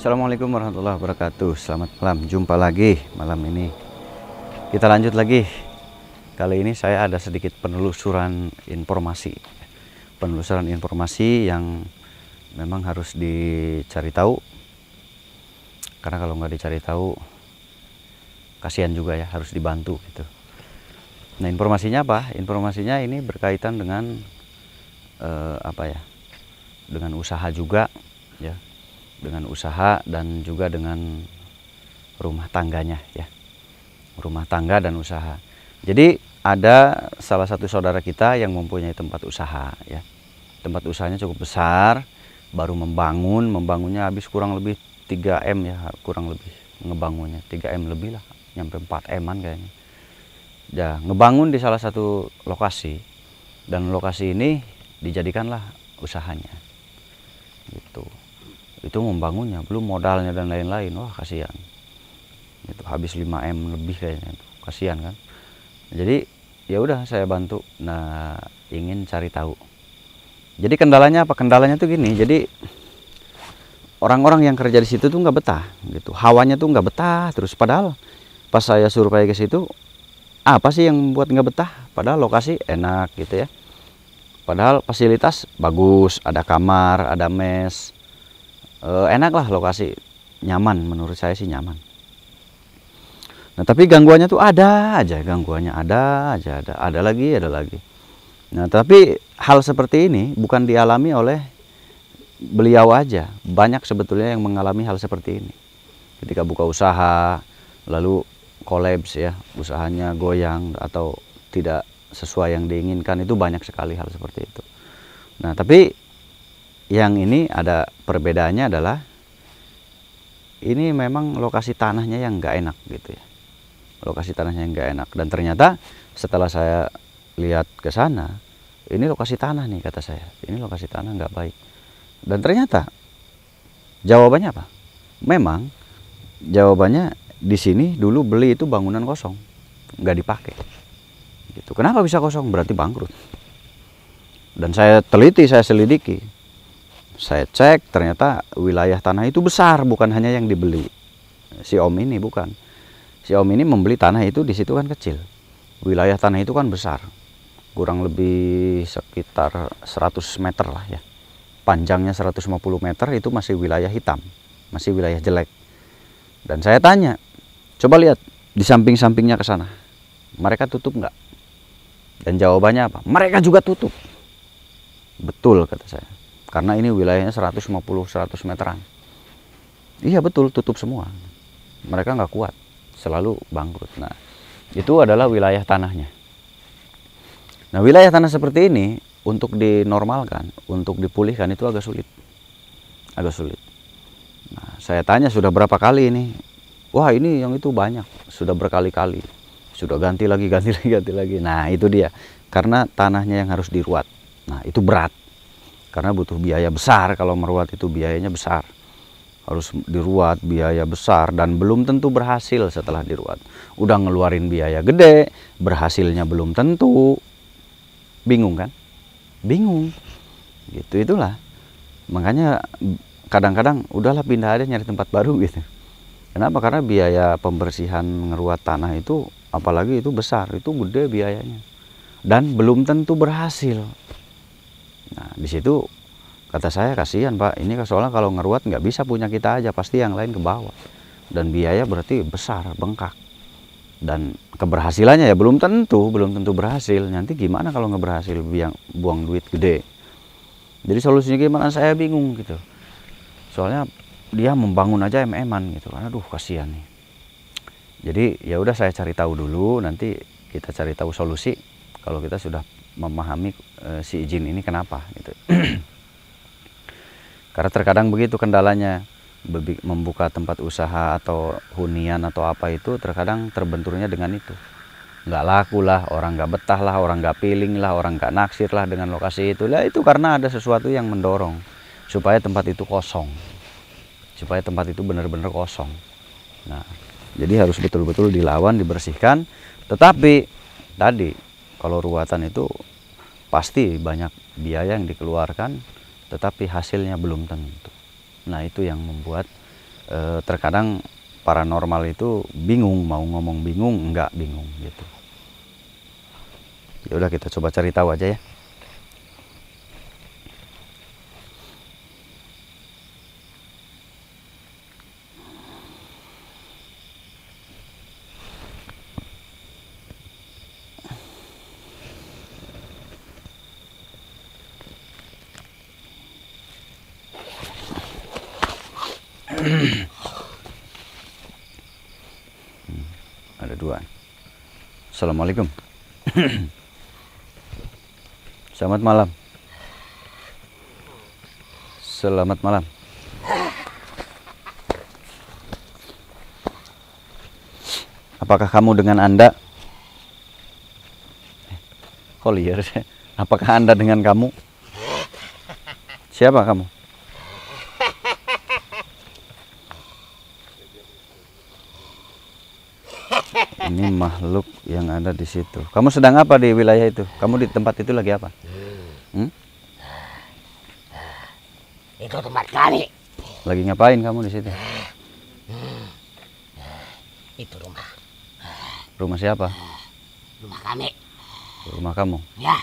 Assalamualaikum warahmatullahi wabarakatuh. Selamat malam, jumpa lagi malam ini. Kita lanjut lagi. Kali ini saya ada sedikit penelusuran informasi. Penelusuran informasi yang memang harus dicari tahu. Karena kalau nggak dicari tahu, kasihan juga ya, harus dibantu gitu. Nah, informasinya apa? Informasinya ini berkaitan dengan dengan usaha juga, ya. Dengan usaha dan juga dengan rumah tangganya, ya. Rumah tangga dan usaha. Jadi ada salah satu saudara kita yang mempunyai tempat usaha, ya. Tempat usahanya cukup besar, baru membangunnya habis kurang lebih 3M ya, kurang lebih ngebangunnya 3M lebih lah, nyampe 4M-an kayaknya. Ya, ngebangun di salah satu lokasi, dan lokasi ini dijadikanlah usahanya. Gitu. Itu membangunnya, belum modalnya dan lain-lain. Wah, kasihan. Itu habis 5M lebih kayaknya itu. Kasihan kan. Jadi ya udah saya bantu. Nah, ingin cari tahu. Jadi kendalanya apa? Kendalanya tuh gini. Jadi orang-orang yang kerja di situ tuh nggak betah gitu. Hawanya tuh nggak betah terus, padahal pas saya survei ke situ, apa sih yang membuat nggak betah? Padahal lokasi enak gitu ya. Padahal fasilitas bagus, ada kamar, ada mes. Enak lah lokasi, nyaman, menurut saya sih nyaman. Nah, tapi gangguannya tuh ada aja, gangguannya ada aja, ada lagi. Nah, tapi hal seperti ini bukan dialami oleh beliau aja, banyak sebetulnya yang mengalami hal seperti ini. Ketika buka usaha lalu kolaps ya, usahanya goyang atau tidak sesuai yang diinginkan, itu banyak sekali hal seperti itu. Nah, tapi yang ini ada perbedaannya adalah ini memang lokasi tanahnya yang nggak enak gitu ya. Lokasi tanahnya yang nggak enak, dan ternyata setelah saya lihat ke sana, ini lokasi tanah nih kata saya. Ini lokasi tanah nggak baik. Dan ternyata jawabannya apa? Memang jawabannya di sini dulu beli itu bangunan kosong, nggak dipakai. Gitu. Kenapa bisa kosong? Berarti bangkrut. Dan saya teliti, saya selidiki. Saya cek, ternyata wilayah tanah itu besar, bukan hanya yang dibeli. Si Om ini bukan. Si Om ini membeli tanah itu, di situ kan kecil. Wilayah tanah itu kan besar. Kurang lebih sekitar 100 meter lah ya. Panjangnya 150 meter, itu masih wilayah hitam. Masih wilayah jelek. Dan saya tanya, coba lihat di samping-sampingnya ke sana. Mereka tutup nggak? Dan jawabannya apa? Mereka juga tutup. Betul kata saya. Karena ini wilayahnya 150-100 meteran. Iya betul, tutup semua. Mereka nggak kuat, selalu bangkrut. Nah, itu adalah wilayah tanahnya. Nah, wilayah tanah seperti ini untuk dinormalkan, untuk dipulihkan itu agak sulit. Agak sulit. Nah, saya tanya sudah berapa kali ini? Wah, ini yang itu banyak, sudah berkali-kali. Sudah ganti lagi. Nah, itu dia. Karena tanahnya yang harus diruat. Nah, itu berat. Karena butuh biaya besar, kalau meruat itu biayanya besar. Harus diruat, biaya besar, dan belum tentu berhasil setelah diruat. Udah ngeluarin biaya gede, berhasilnya belum tentu. Bingung kan? Bingung. Gitu, itulah. Makanya kadang-kadang udahlah pindah aja nyari tempat baru gitu. Kenapa? Karena biaya pembersihan ngeruat tanah itu, apalagi itu besar, itu gede biayanya. Dan belum tentu berhasil. Nah, di situ kata saya kasihan Pak, ini soalnya kalau ngeruat nggak bisa punya kita aja, pasti yang lain ke bawah. Dan biaya berarti besar, bengkak. Dan keberhasilannya ya belum tentu berhasil. Nanti gimana kalau nggak berhasil, buang duit gede. Jadi solusinya gimana, saya bingung gitu. Soalnya dia membangun aja em-eman gitu. Aduh, kasihan nih. Jadi ya udah saya cari tahu dulu, nanti kita cari tahu solusi kalau kita sudah memahami si izin ini kenapa gitu. Karena terkadang begitu kendalanya, membuka tempat usaha atau hunian atau apa itu terkadang terbenturnya dengan itu. Nggak laku lah, orang nggak betah lah, orang nggak feeling lah, orang nggak naksir lah dengan lokasi itu. Lah itu karena ada sesuatu yang mendorong supaya tempat itu kosong. Supaya tempat itu benar-benar kosong. Nah, jadi harus betul-betul dilawan, dibersihkan. Tetapi tadi kalau ruatan itu pasti banyak biaya yang dikeluarkan, tetapi hasilnya belum tentu. Nah, itu yang membuat terkadang paranormal itu bingung, mau ngomong bingung, enggak bingung gitu. Ya udah, kita coba cari tahu aja ya. Ada dua. Assalamualaikum. Selamat malam. Selamat malam. Apakah kamu dengan Anda? Kok liar? Apakah Anda dengan kamu? Siapa kamu? Ini makhluk yang ada di situ. Kamu sedang apa di wilayah itu? Kamu di tempat itu lagi apa? Itu tempat kami. Lagi ngapain kamu di situ? Itu rumah. Rumah siapa? Rumah kami. Rumah kamu. Ya.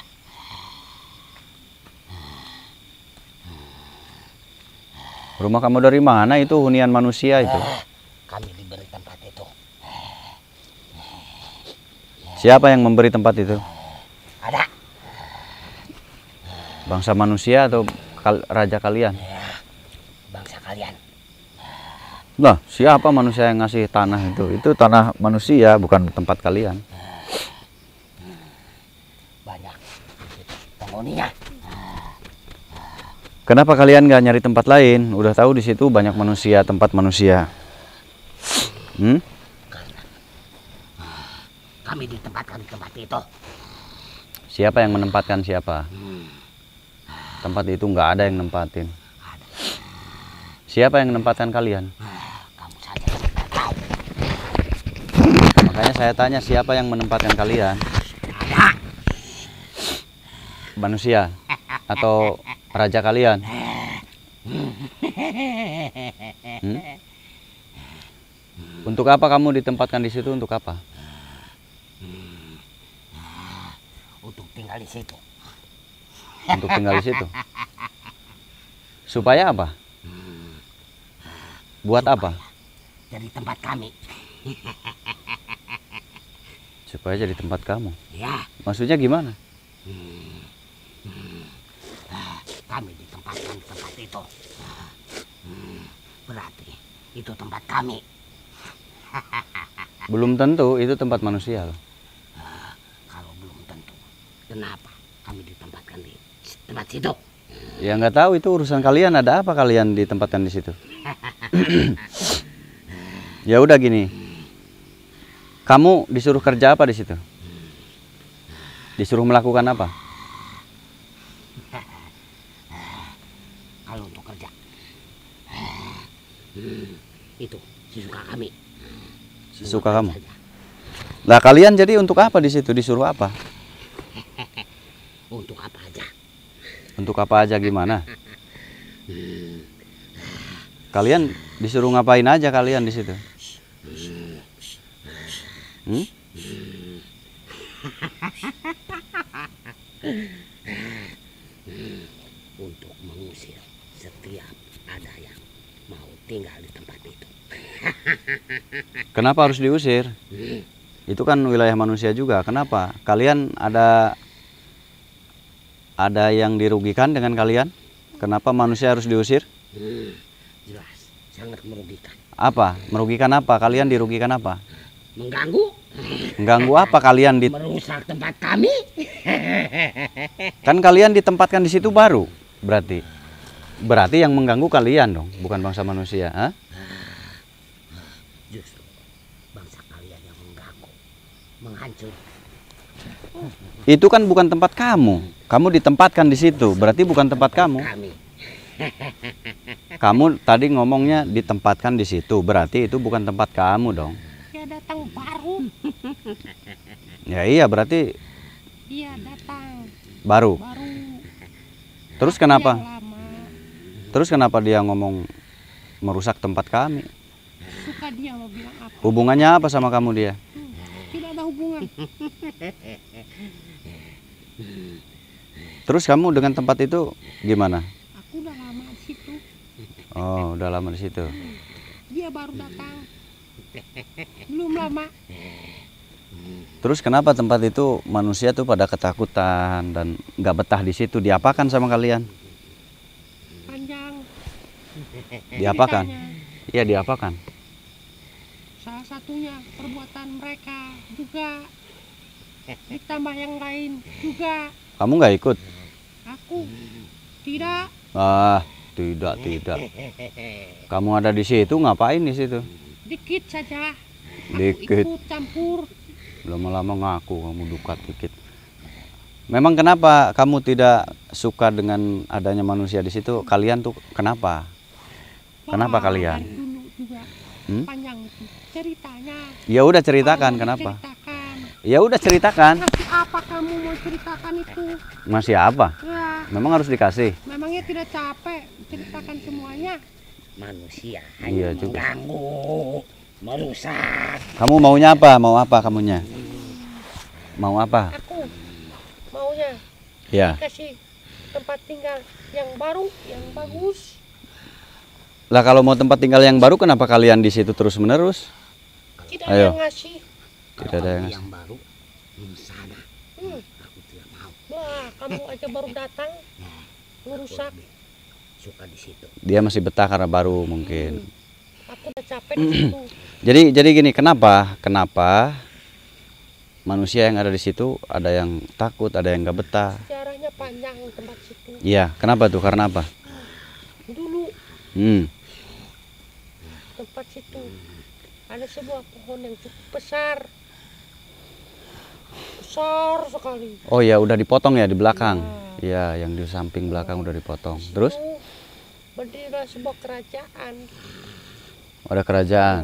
Rumah kamu dari mana? Itu hunian manusia itu. Kami diberi tempat itu. Siapa yang memberi tempat itu? Ada. Bangsa manusia atau raja kalian? Ya. Bangsa kalian. Nah, siapa manusia yang ngasih tanah itu? Itu tanah manusia, bukan tempat kalian. Banyak penghuninya. Kenapa kalian nggak nyari tempat lain? Udah tahu di situ banyak manusia, tempat manusia. Kami ditempatkan di tempat itu. Siapa yang menempatkan siapa? Tempat itu nggak ada yang nempatin. Siapa yang menempatkan kalian? Kamu saja yang tidak tahu. Makanya saya tanya, siapa yang menempatkan kalian? Ada. Manusia atau raja kalian? Untuk apa kamu ditempatkan di situ? Untuk apa? Untuk tinggal di situ. Untuk tinggal di situ. Supaya apa? Buat apa? Jadi tempat kami. Supaya jadi tempat kamu. Ya. Maksudnya gimana? Kami ditempatkan di tempat itu. Berarti itu tempat kami. Belum tentu itu tempat manusia loh. Kalau belum tentu, kenapa kami ditempatkan di tempat situ? Ya nggak tahu, itu urusan kalian. Ada apa kalian ditempatkan di situ? Ya udah gini. Kamu disuruh kerja apa di situ? Disuruh melakukan apa? Kalau untuk kerja, itu sesuka kami. Sesuka kamu. Lah kalian jadi untuk apa di situ? Disuruh apa? Untuk apa aja? Untuk apa aja gimana? Kalian disuruh ngapain aja kalian di situ? Untuk mengusir setiap ada yang mau tinggal di tempat itu. Kenapa harus diusir? Itu kan wilayah manusia juga. Kenapa? Kalian ada yang dirugikan dengan kalian? Kenapa manusia harus diusir? Jelas, sangat merugikan. Apa? Merugikan apa? Kalian dirugikan apa? Mengganggu? Mengganggu apa kalian Merusak tempat kami? Kan kalian ditempatkan di situ baru. Berarti yang mengganggu kalian dong, bukan bangsa manusia. Hah? Justru bangsa kalian yang mengganggu, menghancur. Itu kan bukan tempat kamu. Kamu ditempatkan di situ, berarti bukan tempat kamu. Kami. Kamu tadi ngomongnya ditempatkan di situ, berarti itu bukan tempat kamu dong. Ya datang baru. Ya iya, berarti Iya datang baru. baru. Terus Aku kenapa? yang lama. Terus kenapa dia ngomong merusak tempat kami? dia mau bilang apa. Hubungannya apa sama kamu dia? Tidak ada hubungan. Terus kamu dengan tempat itu gimana? Aku udah lama di situ. Oh, udah lama di situ. Dia baru datang. Belum lama. Terus kenapa tempat itu manusia tuh pada ketakutan dan nggak betah di situ? Diapakan sama kalian? Panjang. Diapakan? ceritanya. Iya, diapakan? Salah satunya perbuatan mereka juga. Ditambah yang lain juga. Kamu nggak ikut? Aku tidak. Ah, tidak. Kamu ada di situ, ngapain di situ? Dikit saja. Aku Dikit. ikut campur. Lama-lama ngaku kamu dukat dikit. Memang kenapa kamu tidak suka dengan adanya manusia di situ? Kalian tuh kenapa? Kenapa Wah, kalian? dari dulu juga Hmm? panjang itu ceritanya. Ya udah ceritakan Kalau kenapa? diceritakan. Ya udah ceritakan. Masih apa kamu mau ceritakan itu? Masih apa? Ya, Memang harus dikasih. memangnya tidak capek ceritakan semuanya? Manusia Iya hanya juga. mengganggu, merusak. Kamu maunya apa? Mau apa kamunya? Mau apa? Aku maunya Ya. kasih tempat tinggal yang baru, yang bagus. Lah kalau mau tempat tinggal yang baru, kenapa kalian di situ terus menerus? Tidak Ayo. ada yang ngasih. Tidak ada yang yang baru belum sana. Hmm. Aku tidak mau. Wah, kamu aja baru datang, ngerusak. Suka di situ. Dia masih betah karena baru mungkin. Aku udah capek di situ. Jadi gini, kenapa manusia yang ada di situ ada yang takut, ada yang nggak betah? Sejarahnya panjang tempat situ. Iya, kenapa tuh? Karena apa? Dulu Hmm. tempat situ ada sebuah pohon yang cukup besar. Besar sekali. Oh ya, udah dipotong ya di belakang. Iya, yang di samping belakang udah dipotong. Terus Itu berdirilah sebuah kerajaan. ada kerajaan.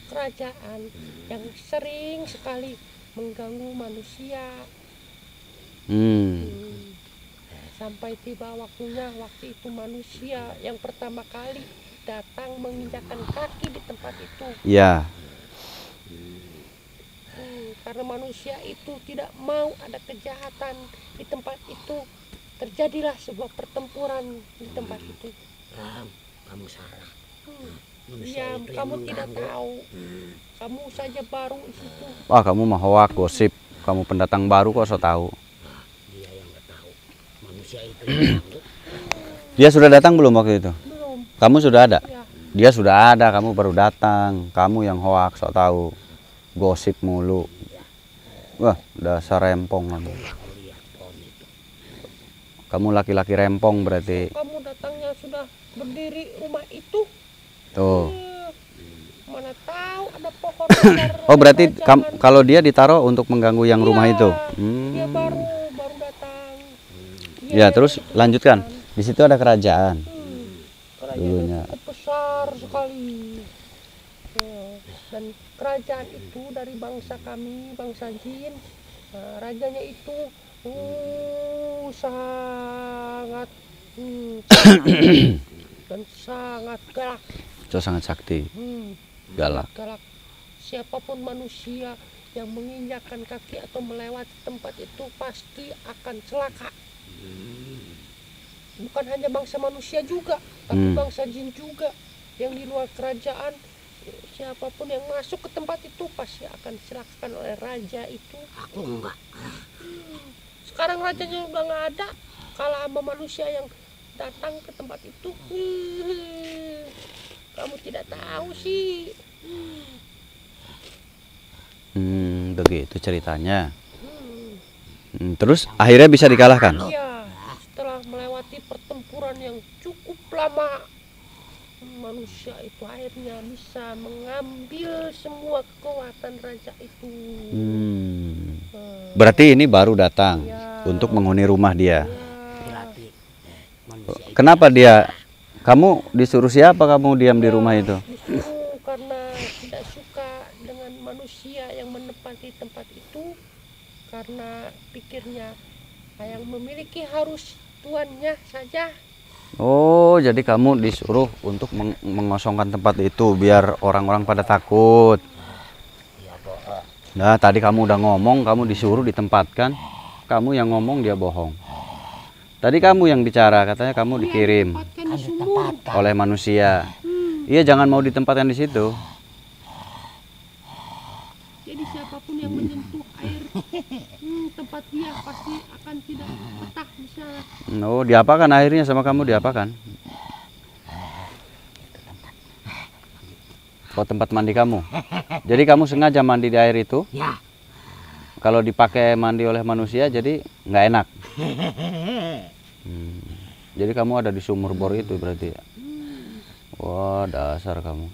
Kerajaan yang sering sekali mengganggu manusia. Hmm. Sampai tiba waktunya, waktu itu manusia yang pertama kali datang menginjakan kaki di tempat itu. Iya. Karena manusia itu tidak mau ada kejahatan di tempat itu, terjadilah sebuah pertempuran di tempat itu. Ram, kamu salah. Manusia Ya, itu yang kamu tidak mengganggu. tahu. Kamu saja baru di situ. Wah, kamu mah hoak, gosip. Kamu pendatang baru kok so tahu. Dia yang nggak tahu. Manusia itu yang mengganggu. Dia sudah datang belum waktu itu? Belum. Kamu sudah ada? Ya, Dia sudah ada, kamu baru datang. Kamu yang hoak, sok tahu. Gosip mulu. Wah, dasar rempong kamu. Aku lihat pohon itu. Kamu laki-laki rempong berarti. kamu datangnya sudah berdiri rumah itu. Tuh. Mana tahu ada pohon besar. Oh, berarti kerajaan. kalau dia ditaruh untuk mengganggu yang rumah Iya, itu. Dia Hmm. baru datang. Ya, Dia terus itu lanjutkan. datang. Di situ ada kerajaan. Kerajaan Dulunya. yang cukup besar sekali. Ya, dan kerajaan itu dari bangsa kami, bangsa Jin. Nah, rajanya itu sangat dan sangat galak. Itu sangat sakti, galak. Galak. Siapapun manusia yang menginjakkan kaki atau melewati tempat itu pasti akan celaka. Bukan hanya bangsa manusia juga, tapi bangsa jin juga. Yang di luar kerajaan, siapapun yang masuk ke tempat itu pasti akan dicelakakan oleh raja itu. Aku enggak. Sekarang rajanya udah nggak ada, kalah sama manusia yang datang ke tempat itu. Kamu tidak tahu sih. Begitu ceritanya. Terus akhirnya bisa dikalahkan. Iya, setelah melewati pertempuran yang cukup lama, manusia itu akhirnya bisa mengambil semua kekuatan raja itu. Berarti ini baru datang Ya. untuk menghuni rumah dia. Berarti manusia itu Kenapa dia? Kamu disuruh siapa kamu diam di rumah itu? Disuruh karena tidak suka dengan manusia yang menempati tempat itu, karena pikirnya yang memiliki harus tuannya saja. Oh, jadi kamu disuruh untuk mengosongkan tempat itu biar orang-orang pada takut. Iya bohong. Nah, tadi kamu udah ngomong, kamu disuruh ditempatkan. Kamu yang ngomong, dia bohong. Tadi kamu yang bicara, katanya kamu dikirim Tempatkan di Kan sumur. ditempatkan. oleh manusia. Iya, jangan mau ditempatkan di situ. Jadi siapapun yang menyentuh air tempat dia pasti akan tidak betah di sana. Oh, diapakan akhirnya sama kamu, diapakan? Oh, tempat mandi kamu. Jadi kamu sengaja mandi di air itu. Ya. Kalau dipakai mandi oleh manusia, jadi nggak enak. Jadi kamu ada di sumur bor itu berarti ya? Wah, dasar kamu.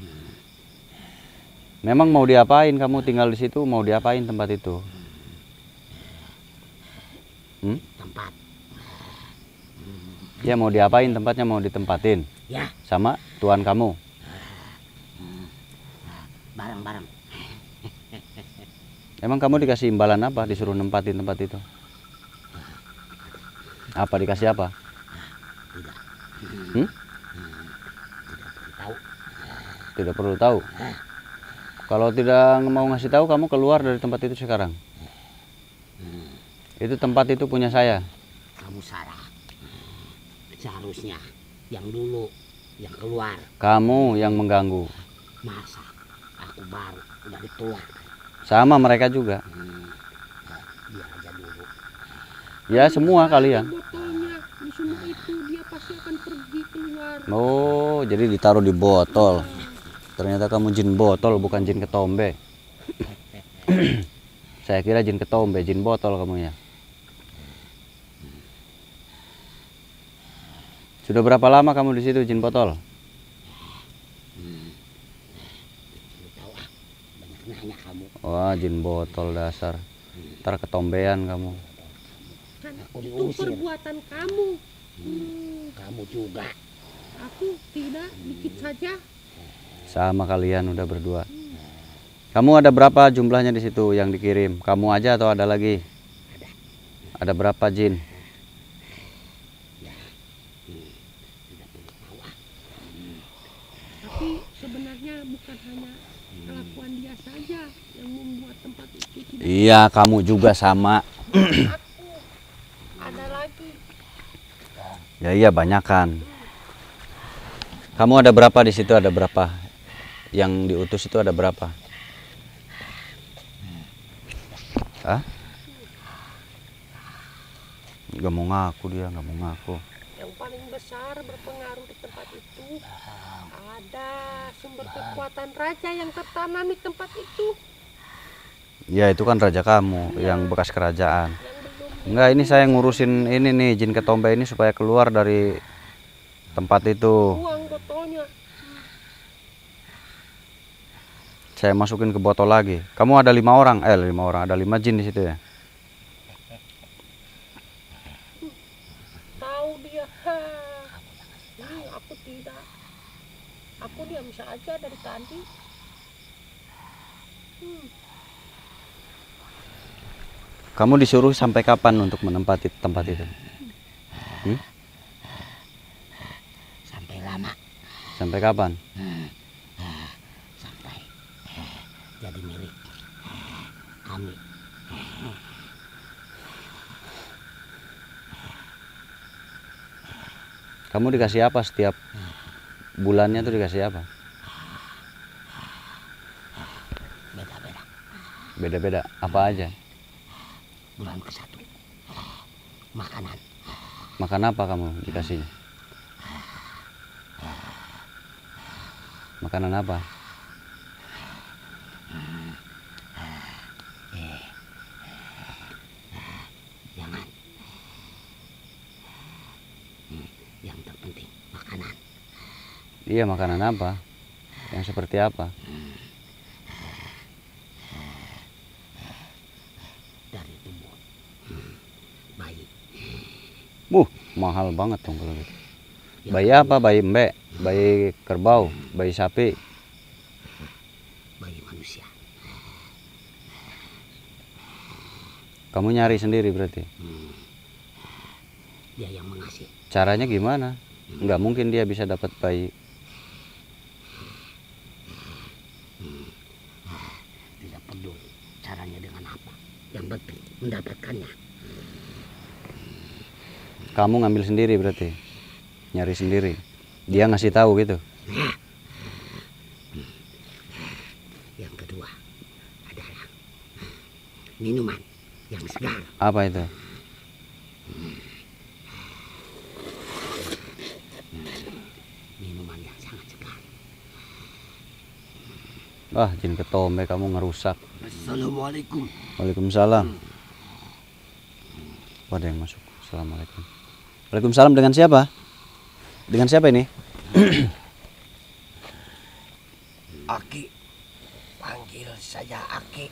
Memang mau diapain kamu tinggal di situ? Mau diapain tempat itu? Tempat. Ya mau diapain tempatnya, mau ditempatin Ya. sama tuan kamu. Barang-barang. Emang kamu dikasih imbalan apa disuruh nempatin tempat itu? Apa dikasih apa? Tidak. Hmm? Tahu. Tidak perlu tahu. Kalau tidak mau ngasih tahu, kamu keluar dari tempat itu sekarang. Itu tempat itu punya saya. Kamu salah. Seharusnya yang dulu yang keluar. Kamu yang mengganggu. Masa aku baru udah ditular. Sama mereka juga. Dia aja dulu. Ya semua kalian. Botolnya di sumur itu dia pasti akan pergi keluar. Oh, jadi ditaruh di botol. Ternyata kamu jin botol, bukan jin ketombe. Saya kira jin ketombe, jin botol kamu ya. Sudah berapa lama kamu di situ, jin botol? Lu tahu ah, banyak nanya kamu. Wah, jin botol dasar. Ntar ketombean kamu. Kan Aku itu diusir. perbuatan kamu. Kamu juga. Aku tidak, dikit saja. Sama kalian udah berdua. Kamu ada berapa jumlahnya di situ yang dikirim? Kamu aja atau ada lagi? Ada berapa jin? Tapi sebenarnya bukan hanya kelakuan dia saja yang membuat tempat itu tidak. Iya, kamu juga sama. Aku ada lagi. Ya iya, banyakan. Kamu ada berapa di situ? Ada berapa? Yang diutus itu ada berapa? Hah? Gak mau ngaku dia, gak mau ngaku. Yang paling besar berpengaruh di tempat itu ada sumber kekuatan raja yang tertanam di tempat itu Ya itu kan raja kamu, yang bekas kerajaan. yang belum Enggak, ini saya ngurusin ini nih, jin ketombe ini supaya keluar dari tempat itu. buang botolnya. Saya masukin ke botol lagi. Kamu ada 5 orang, 5 orang, ada 5 jin di situ ya. Tahu dia. Ini aku tidak. Aku diam saja dari tadi. Kamu disuruh sampai kapan untuk menempati tempat itu? Sampai lama. Sampai kapan? Sampai jadi milik kami. Kamu dikasih apa setiap bulannya tuh dikasih apa? Beda-beda. Beda-beda. Apa aja? Bulan ke-1 makanan. Makan apa kamu dikasihnya? Makanan apa? Jangan. Yang terpenting makanan. Iya, makanan apa? Yang seperti apa? Dari tubuh bayi. Mahal banget dong kalau gitu. Bayi apa? Bayi embek, bayi kerbau, bayi sapi. Bayi manusia. Kamu nyari sendiri berarti. Dia yang mengasih. Caranya gimana? Nggak mungkin dia bisa dapat bayi. Tidak peduli caranya dengan apa. Yang penting mendapatkannya. Kamu ngambil sendiri berarti, nyari sendiri. Dia ngasih tahu gitu. Yang kedua adalah minuman yang segar. Apa itu? Minuman yang sangat segar. Wah, jin ketombe kamu ngerusak. Assalamualaikum. Waalaikumsalam. Oh, ada yang masuk. Assalamualaikum. Waalaikumsalam, dengan siapa? Dengan siapa ini? Aki, panggil saja Aki.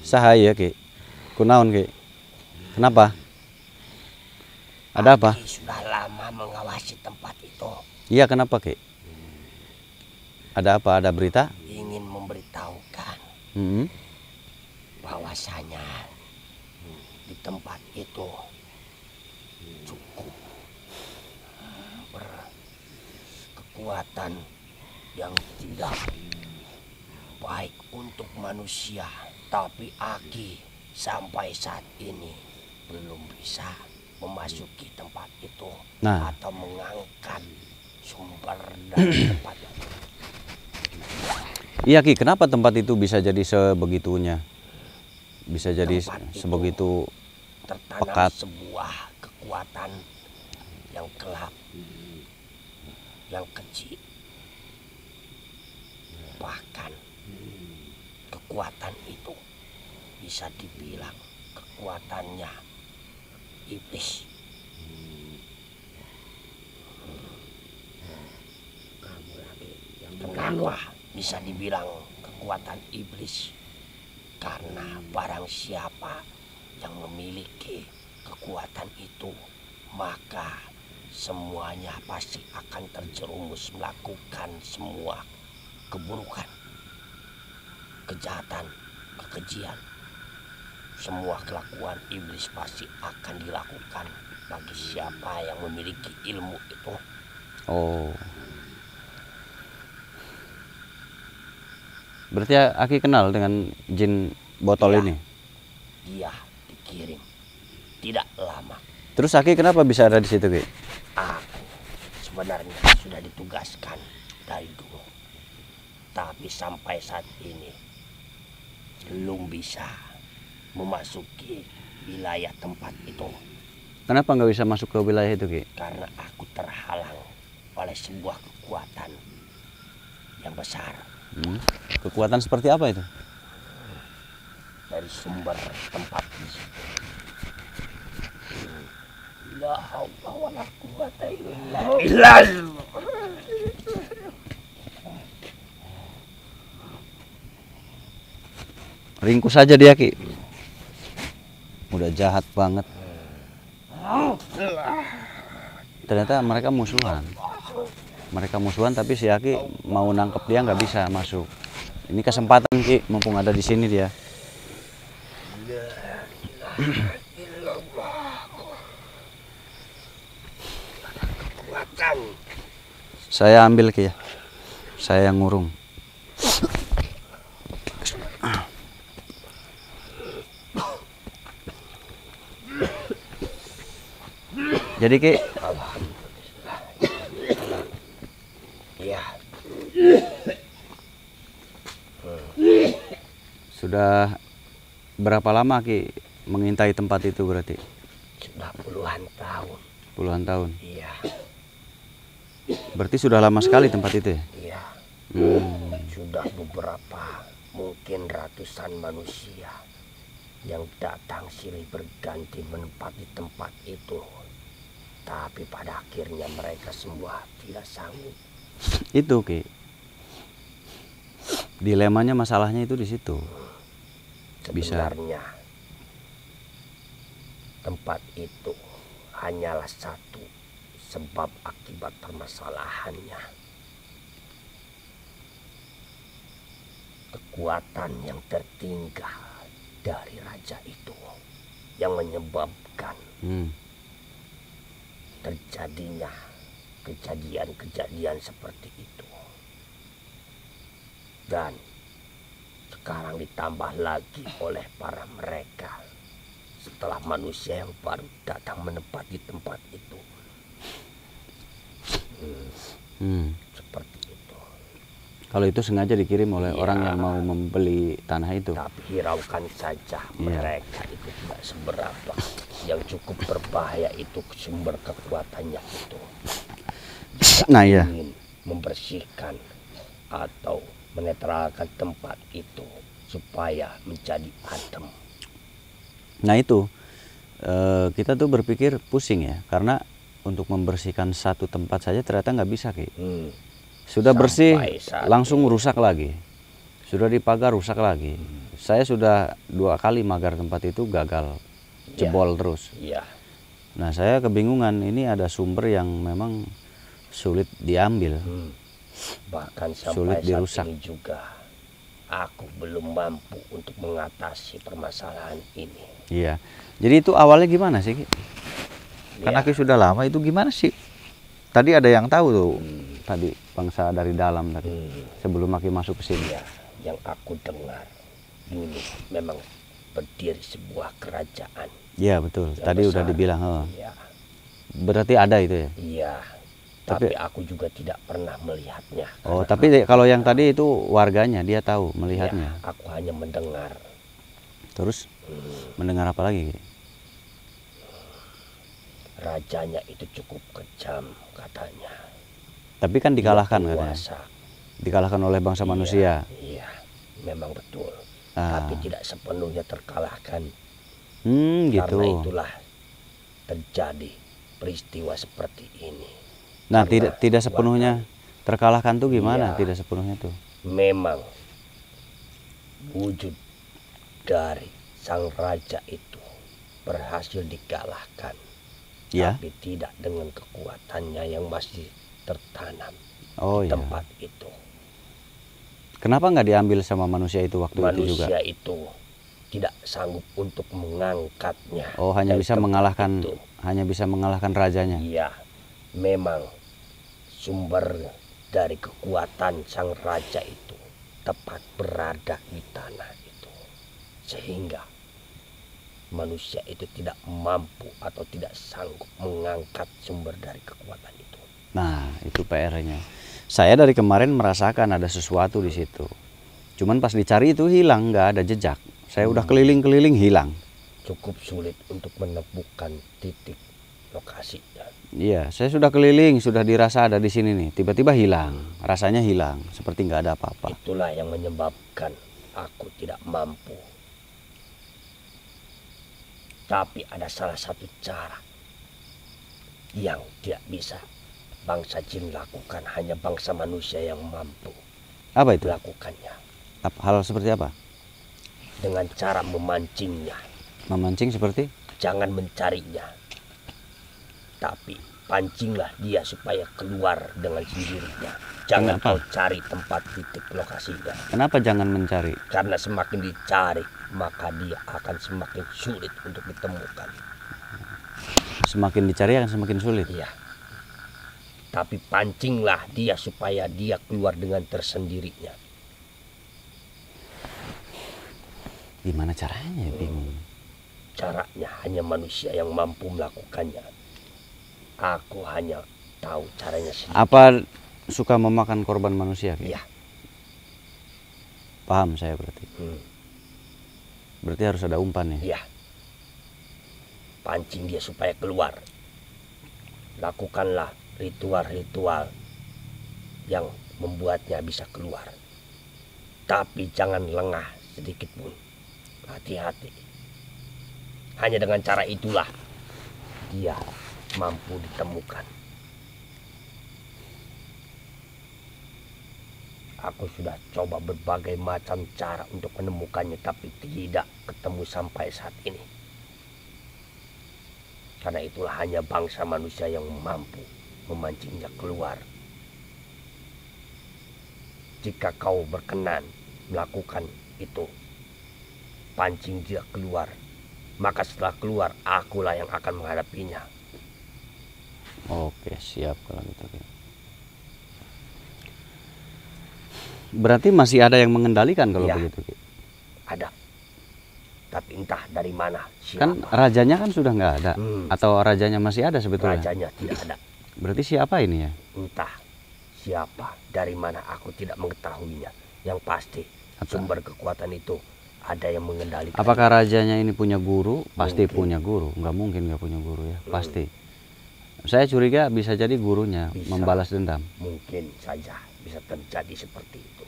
Sahaya, Ki. Kunaon, Ki? Kenapa? Ada apa? Aki sudah lama mengawasi tempat itu. Iya, kenapa, Ki? Ada apa? Ada berita? Ingin memberitahukan Hmm. bahwasanya di tempat itu cukup berkekuatan yang tidak baik untuk manusia. Tapi Aki sampai saat ini belum bisa memasuki tempat itu Nah. atau mengangkat sumber dari tempat itu. Iya, Ki. Kenapa tempat itu bisa jadi sebegitunya? Bisa jadi Tempat itu sebegitu tertanam pekat. sebuah kekuatan yang gelap, yang kecil. Bahkan kekuatan itu bisa dibilang kekuatannya iblis. Kamu lagi yang kenapa bisa dibilang kekuatan iblis? Karena barang siapa yang memiliki kekuatan itu, maka semuanya pasti akan terjerumus melakukan semua keburukan, kejahatan, kekejian. Semua kelakuan iblis pasti akan dilakukan bagi siapa yang memiliki ilmu itu. Oh. Berarti Aki kenal dengan jin botol Iya. ini? Dia dikirim tidak lama. Terus Aki kenapa bisa ada di situ, Ki? Aku sebenarnya sudah ditugaskan dari dulu, tapi sampai saat ini belum bisa memasuki wilayah tempat itu Kenapa nggak bisa masuk ke wilayah itu, Ki? karena aku terhalang oleh sebuah kekuatan yang besar Kekuatan seperti apa itu? dari sumber tempat di situ. La haula wala quwwata illa billah. Ringkus saja dia, Ki. Udah jahat banget. Ternyata mereka musuhan. Mereka musuhan, tapi si Aki mau nangkep dia nggak bisa masuk. Ini kesempatan, Ki, mumpung ada di sini dia. Kekuatan Saya ambil, Ki, ya. Saya yang ngurung. Jadi, Ki, ya sudah berapa lama, Ki, mengintai tempat itu berarti? sudah puluhan tahun. Puluhan tahun. Iya, Berarti sudah lama sekali tempat itu ya? iya. Hmm. Sudah beberapa, mungkin ratusan manusia yang datang silih berganti menempati tempat itu. Tapi pada akhirnya mereka semua tidak sanggup. Itu, Ki. Dilemanya, masalahnya itu di situ. Bisa. Sebenarnya tempat itu hanyalah satu sebab akibat permasalahannya. Kekuatan yang tertinggal dari raja itu yang menyebabkan Hmm. terjadinya kejadian-kejadian seperti itu. Dan sekarang ditambah lagi oleh para mereka setelah manusia yang baru datang menempati tempat itu. Seperti itu. Kalau itu sengaja dikirim oleh Iya. orang yang mau membeli tanah itu. Tapi hiraukan saja, mereka itu tidak seberapa. Yang cukup berbahaya itu sumber kekuatannya itu. Nah iya. Ingin membersihkan atau menetralkan tempat itu supaya menjadi adem. Nah itu kita tuh berpikir pusing ya, karena untuk membersihkan satu tempat saja ternyata nggak bisa, Ki. Sudah bersih langsung rusak lagi, sudah dipagar rusak lagi. Saya sudah 2 kali magar tempat itu gagal, jebol terus. Iya. Nah saya kebingungan, ini ada sumber yang memang sulit diambil. Bahkan Sulit sampai dirusak. saat ini juga aku belum mampu untuk mengatasi permasalahan ini. Iya. Jadi itu awalnya gimana sih, Ki? Kan Ya, Aki sudah lama, itu gimana sih? Tadi ada yang tahu tuh, tadi bangsa dari dalam tadi, sebelum Aki masuk ke sini. ya, yang aku dengar dulu memang berdiri sebuah kerajaan. Iya betul, yang tadi udah besar. dibilang. Iya, Berarti ada itu ya? iya. Tapi- Tapi aku juga tidak pernah melihatnya. Oh, Karena tapi kalau yang tadi itu warganya, dia tahu melihatnya. ya, aku hanya mendengar. Terus mendengar apa lagi, Ki? Rajanya itu cukup kejam katanya. Tapi kan dikalahkan Dia katanya. penguasa. Dikalahkan oleh bangsa manusia. Iya, memang betul. Ah. Tapi tidak sepenuhnya terkalahkan. Gitu. Karena itulah terjadi peristiwa seperti ini. Nah, Karena tidak sepenuhnya terkalahkan tuh gimana? Iya. Tidak sepenuhnya tuh. memang wujud dari sang raja itu berhasil dikalahkan. Ya. Tapi tidak dengan kekuatannya yang masih tertanam Oh di iya. tempat itu. Kenapa nggak diambil sama manusia itu waktu itu juga? Manusia itu tidak sanggup untuk mengangkatnya. Oh, hanya dari bisa tempat mengalahkan itu. hanya bisa mengalahkan rajanya. Iya, memang sumber dari kekuatan sang raja itu tepat berada di tanah itu. Sehingga manusia itu tidak mampu atau tidak sanggup mengangkat sumber dari kekuatan itu. Nah, itu PR-nya. Saya dari kemarin merasakan ada sesuatu di situ. Cuman pas dicari itu hilang, nggak ada jejak. Saya udah keliling-keliling hilang. Cukup sulit untuk menemukan titik lokasinya. Iya, saya sudah keliling, sudah dirasa ada di sini nih. Tiba-tiba hilang, rasanya hilang, seperti nggak ada apa-apa. Itulah yang menyebabkan aku tidak mampu. Tapi ada salah satu cara yang tidak bisa bangsa jin lakukan, hanya bangsa manusia yang mampu Apa itu? melakukannya. Hal seperti apa? Dengan cara memancingnya. Memancing seperti? Jangan mencarinya, tapi pancinglah dia supaya keluar dengan sendirinya. Jangan Kenapa? kau cari tempat titik lokasinya. Kenapa jangan mencari? Karena semakin dicari, maka dia akan semakin sulit untuk ditemukan. Semakin dicari akan semakin sulit. Iya. Tapi pancinglah dia supaya dia keluar dengan tersendirinya. Gimana caranya? Bingung. Caranya hanya manusia yang mampu melakukannya. Aku hanya tahu caranya sendiri. Apa suka memakan korban manusia? Ki? Iya. Paham saya berarti. Berarti harus ada umpan ya? Iya. Pancing dia supaya keluar. Lakukanlah ritual-ritual yang membuatnya bisa keluar. Tapi jangan lengah sedikit pun. Hati-hati. Hanya dengan cara itulah dia mampu ditemukan. Aku sudah coba berbagai macam cara untuk menemukannya, tapi tidak ketemu sampai saat ini. Karena itulah hanya bangsa manusia yang mampu memancingnya keluar. Jika kau berkenan melakukan itu, pancing dia keluar, maka setelah keluar akulah yang akan menghadapinya. Oke, siap kalau gitu Ki. Berarti masih ada yang mengendalikan kalau Iya. begitu Ki. Ada. Tapi entah dari mana, Kan siapa. rajanya kan sudah nggak ada, Hmm. atau rajanya masih ada sebetulnya. Rajanya tidak ada. Berarti siapa ini ya? Entah siapa, dari mana aku tidak mengetahuinya. Yang pasti Apa? sumber kekuatan itu ada yang mengendalikan. Apakah rajanya ini punya guru? Pasti Mungkin. punya guru. Nggak mungkin nggak punya guru ya. Pasti. Saya curiga bisa jadi gurunya Bisa. membalas dendam. Mungkin saja bisa terjadi seperti itu.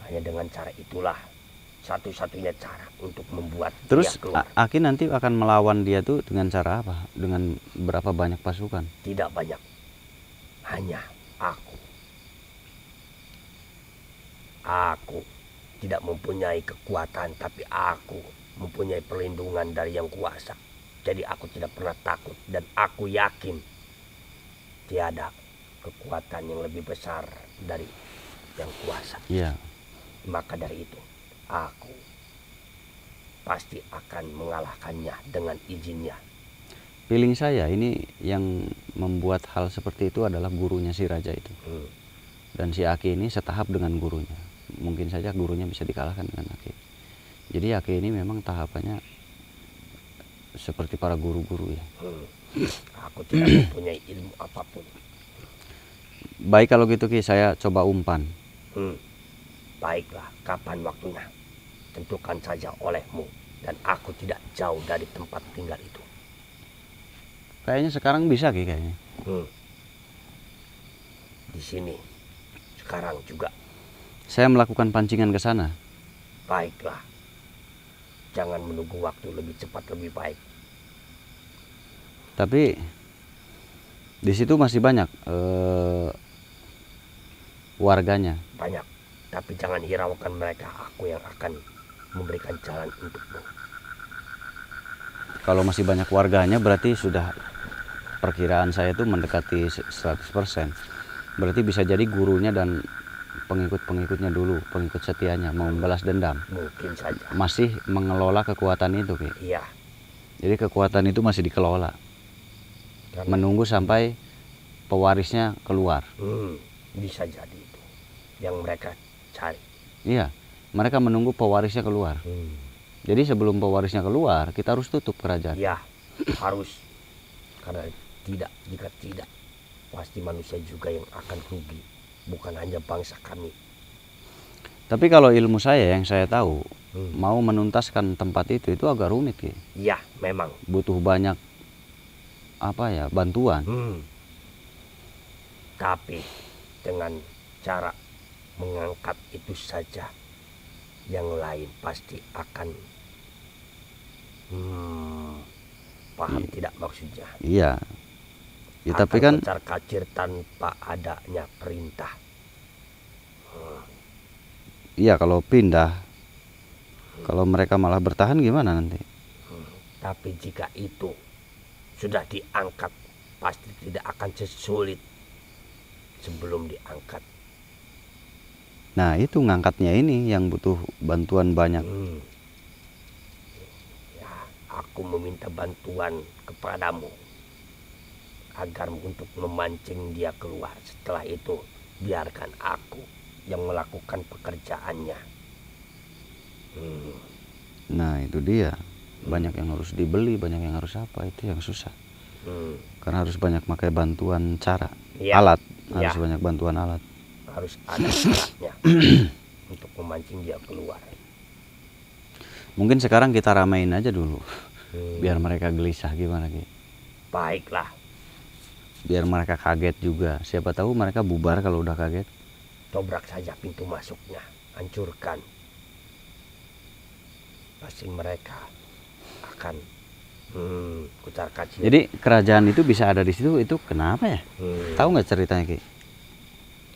Hanya dengan cara itulah satu-satunya cara untuk membuat Terus dia keluar. Aki nanti akan melawan dia tuh dengan cara apa? Dengan berapa banyak pasukan? Tidak banyak. Hanya aku. Aku tidak mempunyai kekuatan, tapi aku mempunyai perlindungan dari yang kuasa. Jadi aku tidak pernah takut, dan aku yakin tiada kekuatan yang lebih besar dari yang kuasa. Iya. Maka dari itu aku pasti akan mengalahkannya dengan izinnya. Feeling saya ini yang membuat hal seperti itu adalah gurunya si raja itu. Dan si Aki ini setahap dengan gurunya. Mungkin saja gurunya bisa dikalahkan dengan Aki. Jadi Aki ini memang tahapannya seperti para guru-guru ya. Aku tidak mempunyai ilmu apapun. Baik kalau gitu Ki, saya coba umpan. Baiklah, kapan waktunya? Tentukan saja olehmu, dan aku tidak jauh dari tempat tinggal itu. Kayaknya sekarang bisa Ki kayaknya. Di sini, sekarang juga. Saya melakukan pancingan ke sana. Baiklah. Jangan menunggu waktu, lebih cepat lebih baik. Tapi di situ masih banyak warganya. Banyak, tapi jangan hiraukan mereka. Aku yang akan memberikan jalan untukmu. Kalau masih banyak warganya berarti sudah perkiraan saya itu mendekati 100%. Berarti bisa jadi gurunya dan pengikut-pengikutnya dulu, pengikut setianya mau membalas dendam. Mungkin saja. Masih mengelola kekuatan itu Ki. Iya. Jadi kekuatan itu masih dikelola. Karena- Menunggu sampai pewarisnya keluar. Bisa jadi itu yang mereka cari. Iya, mereka menunggu pewarisnya keluar. Jadi sebelum pewarisnya keluar, kita harus tutup kerajaan. Ya, harus. Karena jika tidak, pasti manusia juga yang akan rugi. Bukan hanya bangsa kami. Tapi kalau ilmu saya yang saya tahu, mau menuntaskan tempat itu agak rumit Ki. Iya, memang. Butuh banyak bantuan. Tapi dengan cara mengangkat itu saja, yang lain pasti akan paham tidak maksudnya. Iya. Ya, Akan tapi kan kocar-kacir tanpa adanya perintah. iya kalau pindah, kalau mereka malah bertahan gimana nanti? Tapi jika itu sudah diangkat, pasti tidak akan sesulit sebelum diangkat. Nah itu ngangkatnya ini yang butuh bantuan banyak. Ya, aku meminta bantuan kepadamu agar untuk memancing dia keluar. Setelah itu biarkan aku yang melakukan pekerjaannya. Nah itu dia, banyak yang harus dibeli, banyak yang harus apa, itu yang susah. Karena harus banyak pakai bantuan cara, Ya, alat, ya. harus banyak bantuan alat. Harus ada alatnya untuk memancing dia keluar. Mungkin sekarang kita ramein aja dulu, biar mereka gelisah gimana Ki? Baiklah, Biar mereka kaget juga. Siapa tahu mereka bubar kalau udah kaget. dobrak saja pintu masuknya, hancurkan. Pasti mereka akan kucar-kacir. Jadi kerajaan itu bisa ada di situ, itu kenapa ya? Tahu nggak ceritanya Ki?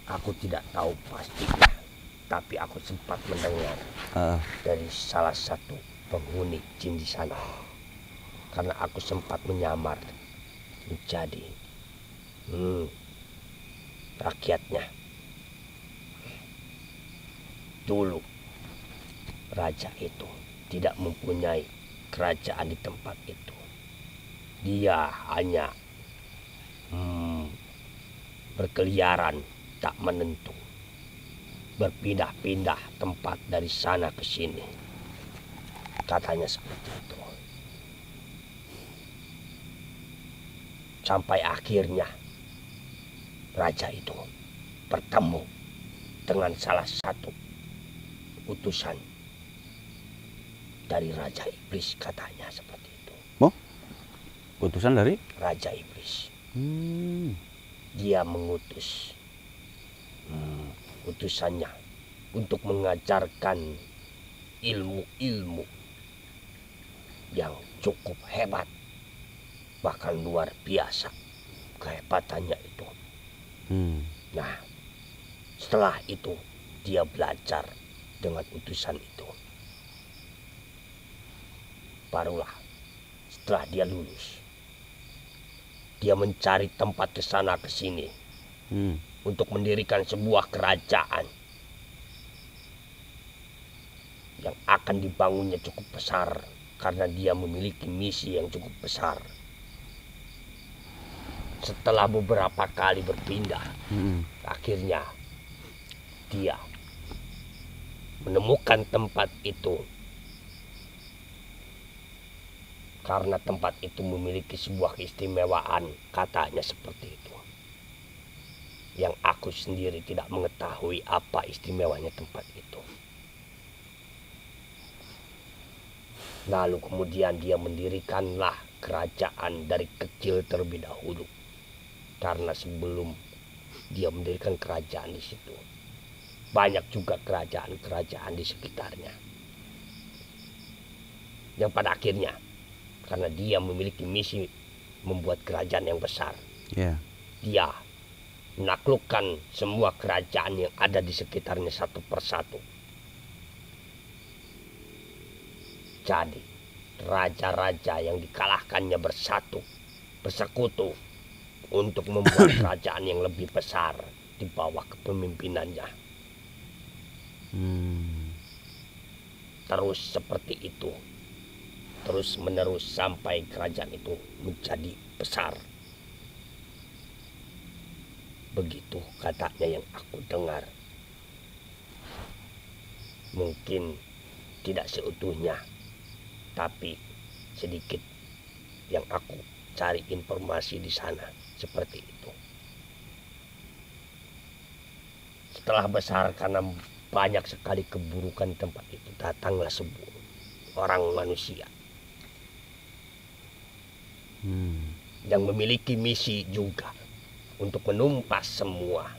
Aku tidak tahu pastinya, tapi aku sempat mendengar dari salah satu penghuni jin di sana. Karena aku sempat menyamar menjadi rakyatnya. Dulu raja itu tidak mempunyai kerajaan di tempat itu. Dia hanya berkeliaran tak menentu, berpindah-pindah tempat dari sana ke sini. Katanya seperti itu. Sampai akhirnya raja itu bertemu dengan salah satu utusan dari Raja Iblis, katanya seperti itu. Oh, utusan dari Raja Iblis. Dia mengutus utusannya untuk mengajarkan ilmu-ilmu yang cukup hebat, bahkan luar biasa kehebatannya itu. Nah, setelah itu dia belajar dengan utusan itu. Barulah setelah dia lulus, dia mencari tempat ke sana ke sini untuk mendirikan sebuah kerajaan yang akan dibangunnya cukup besar, karena dia memiliki misi yang cukup besar. Setelah beberapa kali berpindah, akhirnya dia menemukan tempat itu, karena tempat itu memiliki sebuah keistimewaan, katanya seperti itu. Yang aku sendiri tidak mengetahui apa istimewanya tempat itu. Lalu kemudian dia mendirikanlah kerajaan dari kecil terlebih dahulu. Karena sebelum dia mendirikan kerajaan di situ, banyak juga kerajaan-kerajaan di sekitarnya. Yang pada akhirnya, karena dia memiliki misi membuat kerajaan yang besar, dia menaklukkan semua kerajaan yang ada di sekitarnya satu persatu. Jadi raja-raja yang dikalahkannya bersekutu untuk membuat kerajaan yang lebih besar di bawah kepemimpinannya. Terus seperti itu, terus menerus sampai kerajaan itu menjadi besar. Begitu katanya yang aku dengar. Mungkin tidak seutuhnya, tapi sedikit yang aku cari informasi di sana seperti itu. Setelah besar, karena banyak sekali keburukan tempat itu, datanglah sebuah orang manusia yang memiliki misi juga untuk menumpas semua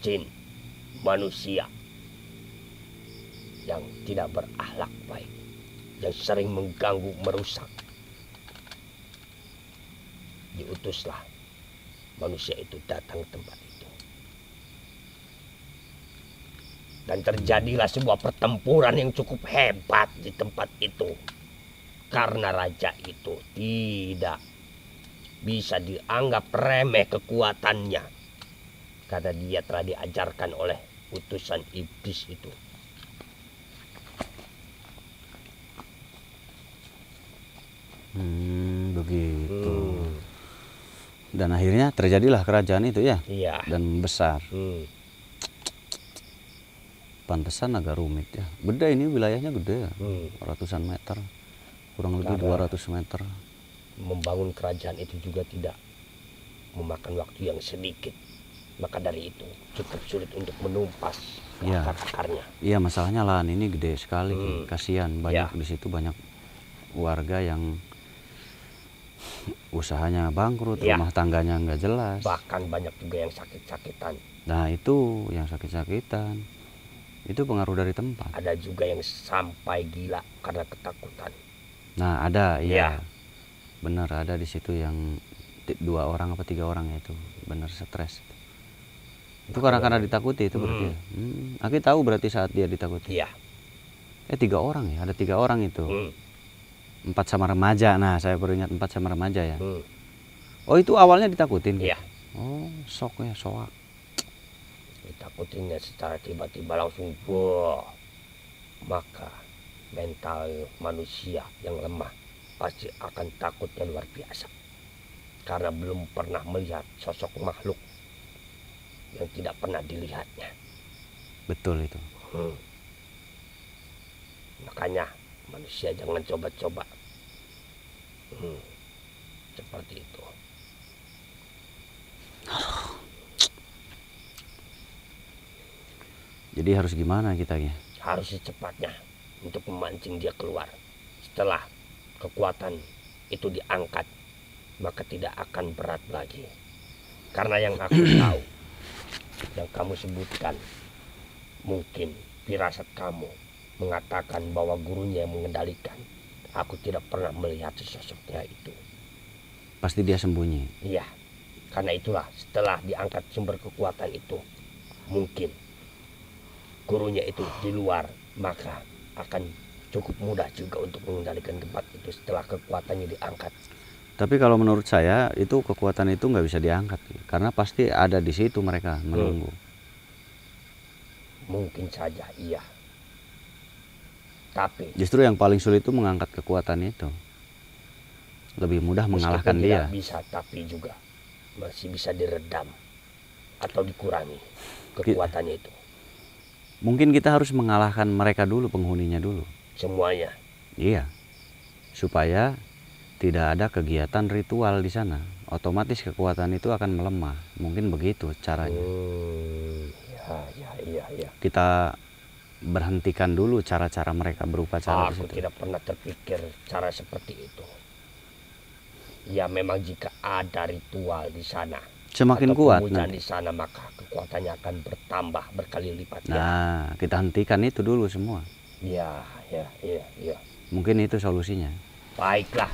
jin manusia yang tidak berakhlak baik, yang sering mengganggu, merusak. Diutuslah manusia itu datang ke tempat itu. Dan terjadilah sebuah pertempuran yang cukup hebat di tempat itu. Karena raja itu tidak bisa dianggap remeh kekuatannya, karena dia telah diajarkan oleh utusan iblis itu. Begitu. Dan akhirnya terjadilah kerajaan itu ya. Iya. Dan besar. Pantesan agak rumit ya. Gede ini, wilayahnya gede ya. Ratusan meter. Kurang lebih 200 meter. Membangun kerajaan itu juga tidak memakan waktu yang sedikit. Maka dari itu cukup sulit untuk menumpas akar-akarnya. Iya, masalahnya lahan ini gede sekali. Kasihan, banyak di situ banyak warga yang usahanya bangkrut, rumah tangganya nggak jelas. Bahkan banyak juga yang sakit-sakitan. Nah itu yang sakit-sakitan, itu pengaruh dari tempat. Ada juga yang sampai gila karena ketakutan. Nah ada, iya. Benar, ada di situ yang 2 orang apa 3 orang ya, itu benar stres. Itu karena ditakuti itu berarti. Aku tahu berarti saat dia ditakuti. Iya. 3 orang ya, ada 3 orang itu. 4 sama remaja. Nah, saya baru ingat 4 sama remaja ya. Oh, itu awalnya ditakutin. Iya. Oh, sok ya, soak. Ditakutinnya secara tiba-tiba langsung wah. Maka mental manusia yang lemah pasti akan takutnya luar biasa. Karena belum pernah melihat sosok makhluk yang tidak pernah dilihatnya. Betul itu. Makanya manusia jangan coba-coba. Seperti itu. Jadi harus gimana kita ya? Harus secepatnya untuk memancing dia keluar. Setelah kekuatan itu diangkat, maka tidak akan berat lagi. Karena yang aku tahu, yang kamu sebutkan, mungkin firasat kamu mengatakan bahwa gurunya yang mengendalikan. Aku tidak pernah melihat sosoknya itu. Pasti dia sembunyi. Iya, karena itulah setelah diangkat sumber kekuatan itu, mungkin gurunya itu di luar, maka akan cukup mudah juga untuk mengendalikan tempat itu setelah kekuatannya diangkat. Tapi kalau menurut saya itu kekuatan itu nggak bisa diangkat, karena pasti ada di situ mereka menunggu. Mungkin saja iya. Tapi Justru yang paling sulit itu mengangkat kekuatan itu. Lebih mudah mengalahkan meskipun dia. tidak bisa, tapi juga masih bisa diredam atau dikurangi kekuatannya itu. Mungkin kita harus mengalahkan mereka dulu, penghuninya dulu. Semuanya. Iya. Supaya tidak ada kegiatan ritual di sana. Otomatis kekuatan itu akan melemah. Mungkin begitu caranya. Ya. Kita berhentikan dulu cara-cara mereka berupacara di Aku situ. tidak pernah terpikir cara seperti itu. Ya memang jika ada ritual di sana, Semakin atau kuat pemujaan nanti. di sana, maka kekuatannya akan bertambah berkali lipat. Nah, kita hentikan itu dulu semua. Ya. Mungkin itu solusinya. Baiklah.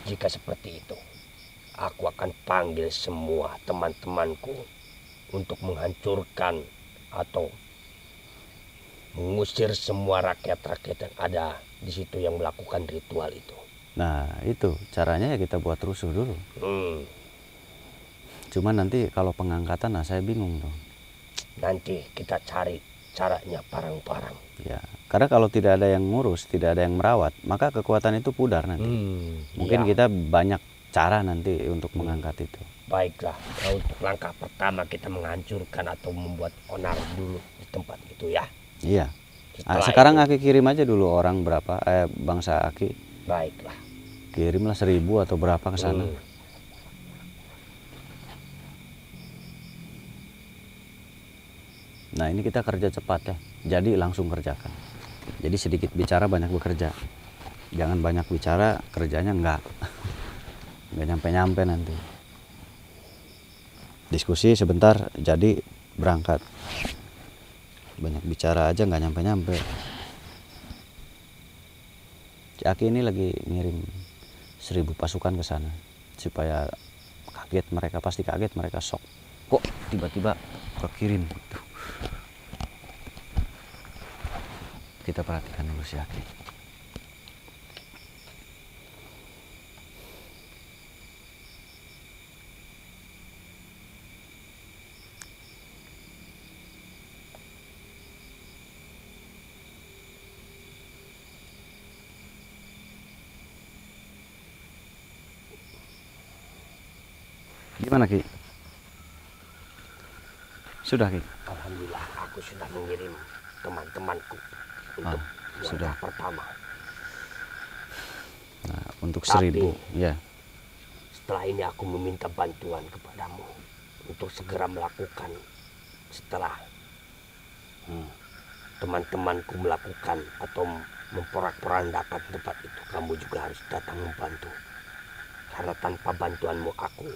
Jika seperti itu, aku akan panggil semua teman-temanku untuk menghancurkan atau mengusir semua rakyat-rakyat yang ada di situ yang melakukan ritual itu. Nah, itu caranya ya kita buat rusuh dulu. Cuma nanti kalau pengangkatan, nah saya bingung tuh. Nanti kita cari caranya bareng-bareng. Ya, karena kalau tidak ada yang ngurus, tidak ada yang merawat, maka kekuatan itu pudar nanti. Mungkin kita banyak cara nanti untuk mengangkat itu. Baiklah, untuk langkah pertama kita menghancurkan atau membuat onar dulu di tempat itu ya. Iya. Setelah Sekarang itu, Aki kirim aja dulu orang berapa, bangsa Aki. baiklah. Kirimlah 1000 atau berapa ke sana. Nah, ini kita kerja cepat ya. Jadi langsung kerjakan. Jadi sedikit bicara, banyak bekerja. Jangan banyak bicara, kerjanya enggak nyampe-nyampe nanti. Diskusi sebentar, jadi berangkat. Banyak bicara aja nggak nyampe-nyampe. Si Aki ini lagi ngirim 1000 pasukan ke sana supaya kaget mereka, pasti kaget mereka, shock. Kok tiba-tiba kekirim gitu. Kita perhatikan dulu si Aki. Gimana Ki? Sudah Ki? Alhamdulillah, aku sudah mengirim teman-temanku untuk sudah. langkah pertama. Nah, untuk Tapi, 1000 ya. Setelah ini aku meminta bantuan kepadamu untuk segera melakukan. Setelah teman-temanku melakukan atau memporak-porandakan tempat itu, kamu juga harus datang membantu. Karena tanpa bantuanmu aku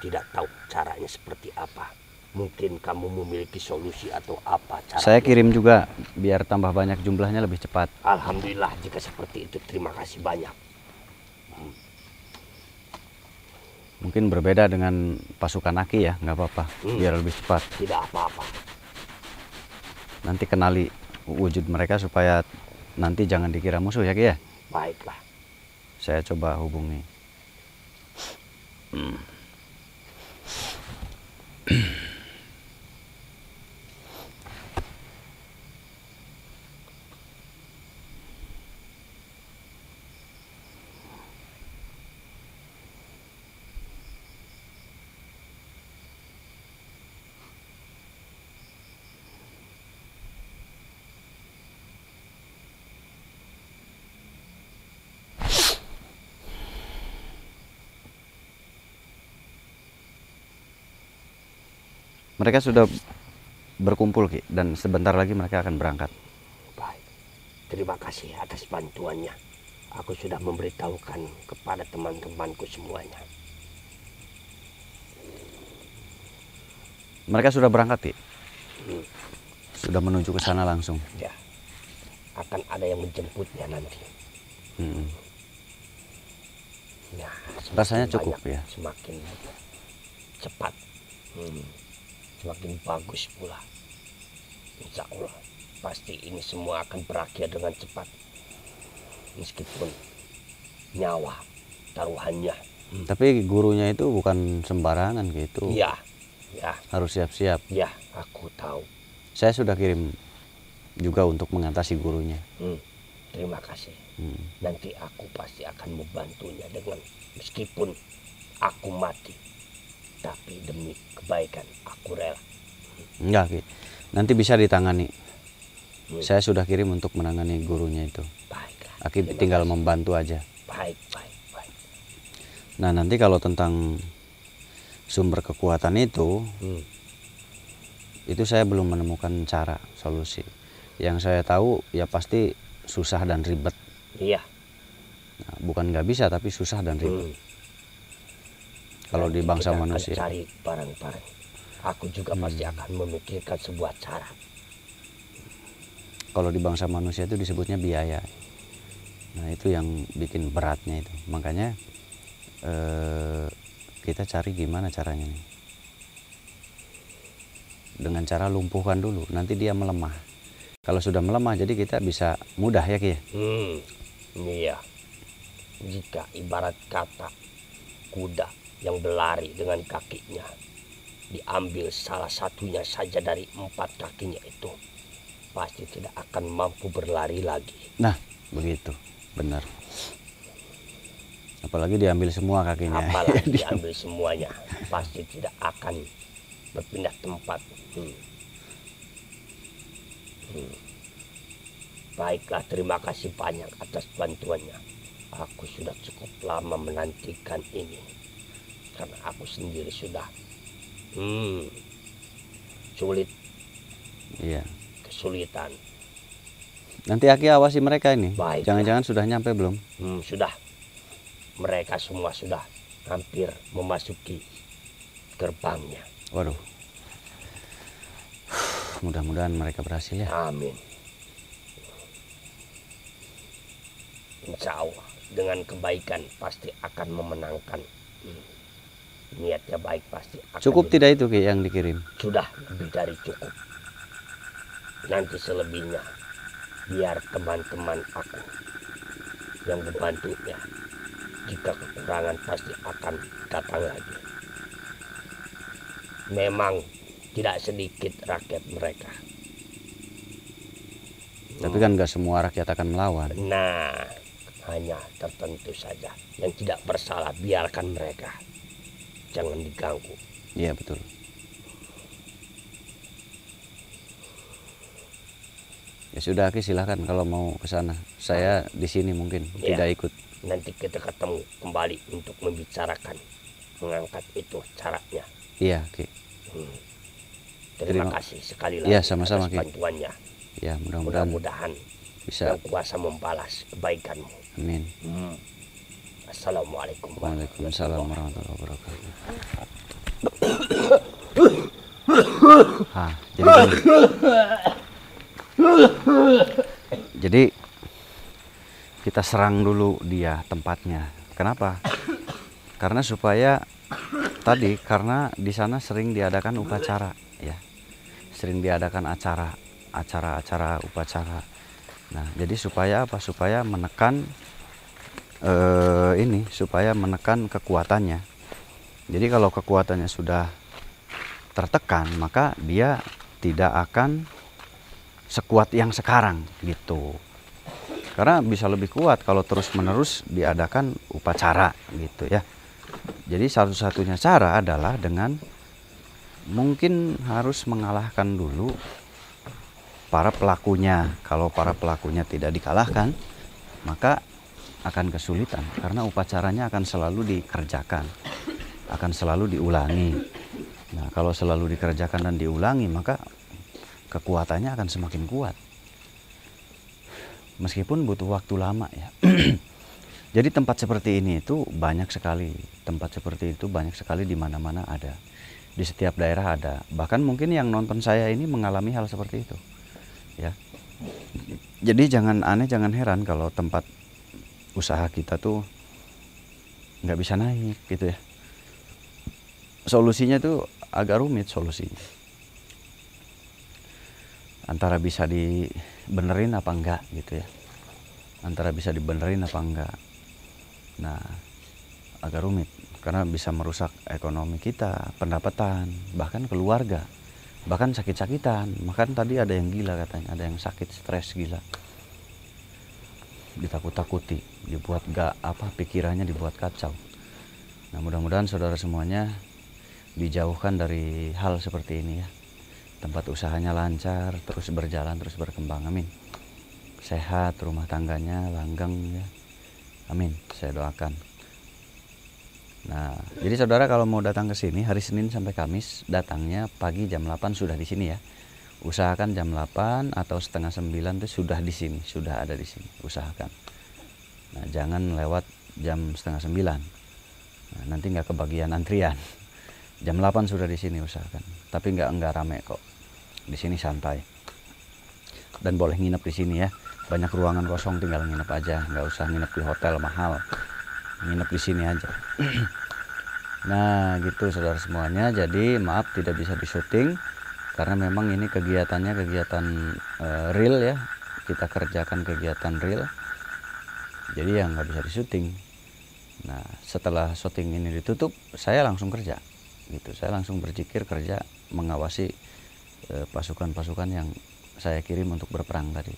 tidak tahu caranya seperti apa. Mungkin kamu memiliki solusi atau apa caranya. Saya kirim juga biar tambah banyak jumlahnya, lebih cepat. Alhamdulillah jika seperti itu, terima kasih banyak. Mungkin berbeda dengan pasukan Aki ya, nggak apa-apa, biar lebih cepat. Tidak apa-apa. Nanti kenali wujud mereka supaya nanti jangan dikira musuh ya Ki ya. Baiklah. Saya coba hubungi. Mereka sudah berkumpul Ki, dan sebentar lagi mereka akan berangkat. Baik, terima kasih atas bantuannya. Aku sudah memberitahukan kepada teman-temanku semuanya. Mereka sudah berangkat Ki. Sudah menuju ke sana langsung. Ya, akan ada yang menjemputnya nanti. Ya, Rasanya cukup banyak, ya. Semakin cepat, semakin bagus pula. Insya Allah, pasti ini semua akan berakhir dengan cepat. Meskipun nyawa taruhannya. Tapi gurunya itu bukan sembarangan gitu. Iya, ya, Harus siap-siap. ya, aku tahu. Saya sudah kirim juga untuk mengatasi gurunya. Terima kasih. Nanti aku pasti akan membantunya dengan meskipun aku mati, tapi demi kebaikan aku rela. Enggak Ki, nanti bisa ditangani. Saya sudah kirim untuk menangani gurunya itu. Baiklah. Aki Terima tinggal kasih. membantu aja. Baik, baik, baik. Nah nanti kalau tentang sumber kekuatan itu saya belum menemukan cara solusi. Yang saya tahu ya pasti susah dan ribet. Iya. Nah, bukan nggak bisa tapi susah dan ribet. Kalau di Nanti bangsa kita akan manusia. cari bareng-bareng. Aku juga pasti akan memikirkan sebuah cara. Kalau di bangsa manusia itu disebutnya biaya. Nah itu yang bikin beratnya itu. Makanya kita cari gimana caranya nih. Dengan cara lumpuhkan dulu, nanti dia melemah. Kalau sudah melemah jadi kita bisa mudah ya Ki. Iya. Jika ibarat kata kuda yang berlari dengan kakinya, diambil salah satunya saja dari 4 kakinya itu, pasti tidak akan mampu berlari lagi. Nah begitu, benar. Apalagi diambil semua kakinya. Apalagi diambil semuanya, pasti tidak akan berpindah tempat. Baiklah, terima kasih banyak atas bantuannya. Aku sudah cukup lama menantikan ini. Karena aku sendiri sudah sulit, Iya. kesulitan. Nanti Aki awasi mereka ini. Baik. Jangan-jangan sudah nyampe belum? Sudah. Mereka semua sudah hampir memasuki gerbangnya. Waduh. Mudah-mudahan mereka berhasil ya. Amin. Insya Allah dengan kebaikan pasti akan memenangkan. Niatnya baik pasti akan Cukup tidak itu Ki yang dikirim? Sudah lebih dari cukup. Nanti selebihnya biar teman-teman aku yang membantunya. Jika kekurangan pasti akan datang lagi. Memang tidak sedikit rakyat mereka. Tapi kan nggak semua rakyat akan melawan. Nah, hanya tertentu saja yang tidak bersalah, biarkan mereka. Jangan diganggu. Iya betul. Ya sudah Ki, silahkan kalau mau ke sana. Saya di sini mungkin Ya. tidak ikut. Nanti kita ketemu kembali untuk membicarakan mengangkat itu caranya. Iya Ki. Terima Terima- kasih sekali lagi Ya, sama-sama, atas Ki. bantuannya. Ya mudah-mudahan Mudah-mudahan bisa. yang kuasa membalas kebaikanmu. Amin. Assalamualaikum Waalaikumsalam warahmatullahi wabarakatuh. Jadi kita serang dulu dia tempatnya. Kenapa? Karena supaya tadi karena di sana sering diadakan upacara ya. Sering diadakan acara-acara upacara. Nah, jadi supaya apa? Supaya menekan supaya menekan kekuatannya. Jadi kalau kekuatannya sudah tertekan, maka dia tidak akan sekuat yang sekarang gitu. Karena bisa lebih kuat kalau terus-menerus diadakan upacara gitu ya. Jadi satu-satunya cara adalah dengan mungkin harus mengalahkan dulu para pelakunya. Kalau para pelakunya tidak dikalahkan, maka akan kesulitan karena upacaranya akan selalu dikerjakan, akan selalu diulangi. Nah, kalau selalu dikerjakan dan diulangi, maka kekuatannya akan semakin kuat. Meskipun butuh waktu lama ya. Jadi tempat seperti ini itu banyak sekali. Tempat seperti itu banyak sekali di mana-mana ada. Di setiap daerah ada. Bahkan mungkin yang nonton saya ini mengalami hal seperti itu. Ya. Jadi jangan aneh, jangan heran kalau tempat usaha kita tuh nggak bisa naik gitu ya. Solusinya tuh agak rumit solusinya. Antara bisa dibenerin apa enggak gitu ya. Antara bisa dibenerin apa enggak. Nah, agak rumit karena bisa merusak ekonomi kita, pendapatan, bahkan keluarga, bahkan sakit-sakitan. Bahkan tadi ada yang gila katanya, ada yang sakit, stres gila, ditakut-takuti, dibuat pikirannya dibuat kacau. Nah, mudah-mudahan saudara semuanya dijauhkan dari hal seperti ini ya. Tempat usahanya lancar, terus berjalan, terus berkembang, amin. Sehat rumah tangganya, langgeng ya, amin, saya doakan. Nah, jadi saudara kalau mau datang ke sini hari Senin sampai Kamis, datangnya pagi jam 8 sudah di sini ya. Usahakan jam 8 atau setengah 9 itu sudah di sini, sudah ada di sini, usahakan. Nah, jangan lewat jam setengah 9. Nah, nanti nggak kebagian antrian. Jam 8 sudah di sini usahakan. Tapi nggak rame kok. Di sini santai. Dan boleh nginep di sini ya. Banyak ruangan kosong, tinggal nginep aja, nggak usah nginep di hotel mahal. Nginep di sini aja. Nah, gitu saudara semuanya. Jadi maaf tidak bisa disyuting karena memang ini kegiatannya kegiatan real ya. Kita kerjakan kegiatan real. Jadi ya nggak bisa disyuting. Nah, setelah syuting ini ditutup, saya langsung kerja. Gitu. Saya langsung berzikir, kerja, mengawasi pasukan-pasukan yang saya kirim untuk berperang tadi.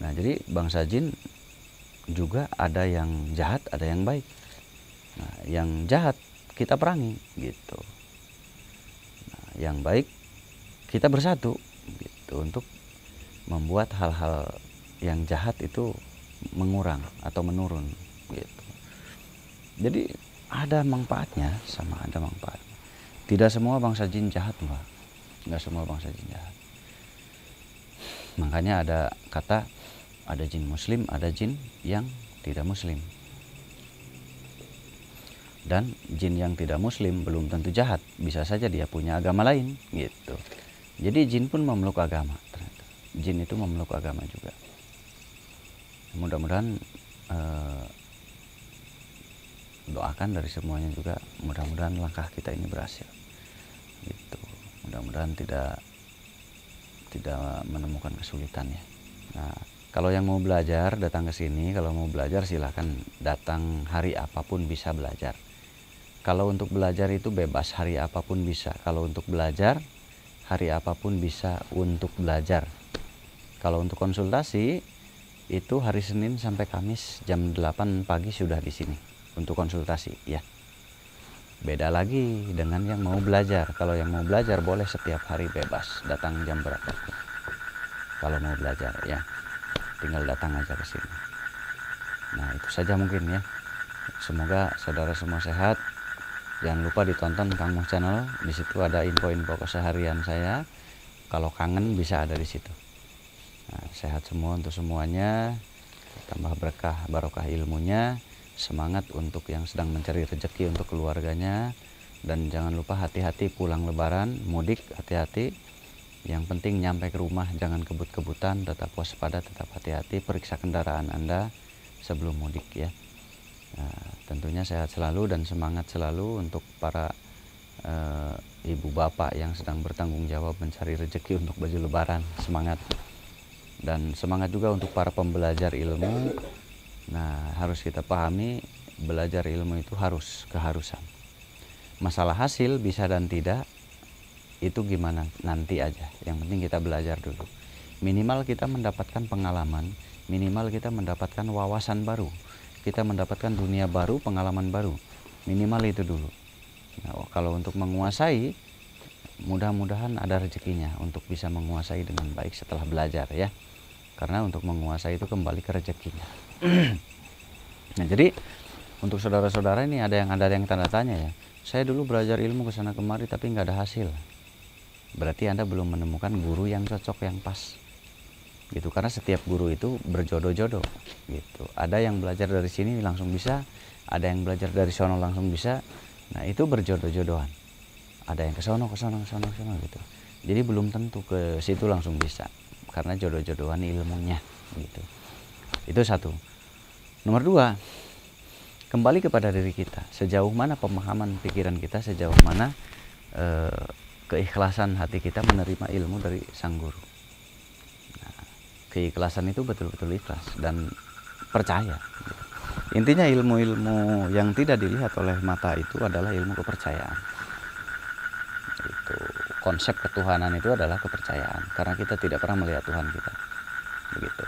Nah, jadi bangsa jin juga ada yang jahat, ada yang baik. Nah, yang jahat kita perangi gitu. Nah, yang baik kita bersatu gitu untuk membuat hal-hal yang jahat itu mengurang atau menurun gitu. Jadi ada manfaatnya sama ada manfaatnya. Tidak semua bangsa jin jahat, Mbak. Nggak semua bangsa jin jahat. Makanya ada kata ada jin muslim, ada jin yang tidak muslim. Dan jin yang tidak muslim belum tentu jahat, bisa saja dia punya agama lain gitu. Jadi jin pun memeluk agama ternyata. Jin itu memeluk agama juga. Mudah-mudahan doakan dari semuanya juga, mudah-mudahan langkah kita ini berhasil gitu. Mudah-mudahan tidak menemukan kesulitan ya. Nah, kalau yang mau belajar datang ke sini, kalau mau belajar silahkan datang hari apapun bisa belajar. Kalau untuk belajar itu bebas, hari apapun bisa. Kalau untuk belajar hari apapun bisa untuk belajar. Kalau untuk konsultasi itu hari Senin sampai Kamis jam 8 pagi sudah di sini untuk konsultasi ya. Beda lagi dengan yang mau belajar. Kalau yang mau belajar boleh setiap hari bebas, datang jam berapa. Kalau mau belajar ya, tinggal datang aja ke sini. Nah, itu saja mungkin ya. Semoga saudara semua sehat. Jangan lupa ditonton Kang Mus Channel. Di situ ada info-info keseharian saya. Kalau kangen bisa ada di situ. Nah, sehat semua untuk semuanya. Tambah berkah barokah ilmunya. Semangat untuk yang sedang mencari rezeki untuk keluarganya. Dan jangan lupa hati-hati pulang lebaran, mudik, hati-hati. Yang penting nyampe ke rumah jangan kebut-kebutan, tetap waspada, tetap hati-hati, periksa kendaraan Anda sebelum mudik ya. Nah, tentunya sehat selalu dan semangat selalu untuk para ibu bapak yang sedang bertanggung jawab mencari rezeki untuk baju lebaran. Semangat. Dan semangat juga untuk para pembelajar ilmu. Nah, harus kita pahami belajar ilmu itu keharusan. Masalah hasil bisa dan tidak itu gimana nanti aja. Yang penting kita belajar dulu. Minimal kita mendapatkan pengalaman, minimal kita mendapatkan wawasan baru. Kita mendapatkan dunia baru, pengalaman baru. Minimal itu dulu. Nah, kalau untuk menguasai, mudah-mudahan ada rezekinya untuk bisa menguasai dengan baik setelah belajar ya. Karena untuk menguasai itu kembali ke rezekinya. Nah, jadi untuk saudara-saudara ini ada yang tanda tanya ya. saya dulu belajar ilmu ke sana kemari tapi nggak ada hasil. Berarti Anda belum menemukan guru yang cocok, yang pas. Gitu, karena setiap guru itu berjodoh-jodoh gitu. Ada yang belajar dari sini langsung bisa, ada yang belajar dari sono langsung bisa. Nah, itu berjodoh-jodohan. Ada yang ke sono gitu. Jadi belum tentu ke situ langsung bisa, karena jodoh-jodohan ilmunya gitu. Itu satu. Nomor dua, kembali kepada diri kita. Sejauh mana pemahaman pikiran kita, sejauh mana keikhlasan hati kita menerima ilmu dari sang guru. Nah, keikhlasan itu betul-betul ikhlas dan percaya. Intinya ilmu-ilmu yang tidak dilihat oleh mata itu adalah ilmu kepercayaan. Itu konsep ketuhanan itu adalah kepercayaan, karena kita tidak pernah melihat Tuhan kita. Begitu.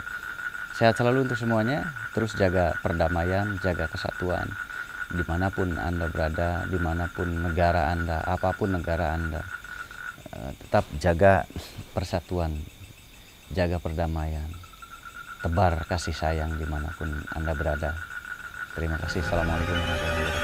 Sehat selalu untuk semuanya. Terus jaga perdamaian, jaga kesatuan. Dimanapun Anda berada, dimanapun negara Anda, apapun negara Anda, tetap jaga persatuan, jaga perdamaian, tebar kasih sayang dimanapun Anda berada. Terima kasih. Assalamualaikum warahmatullahi wabarakatuh.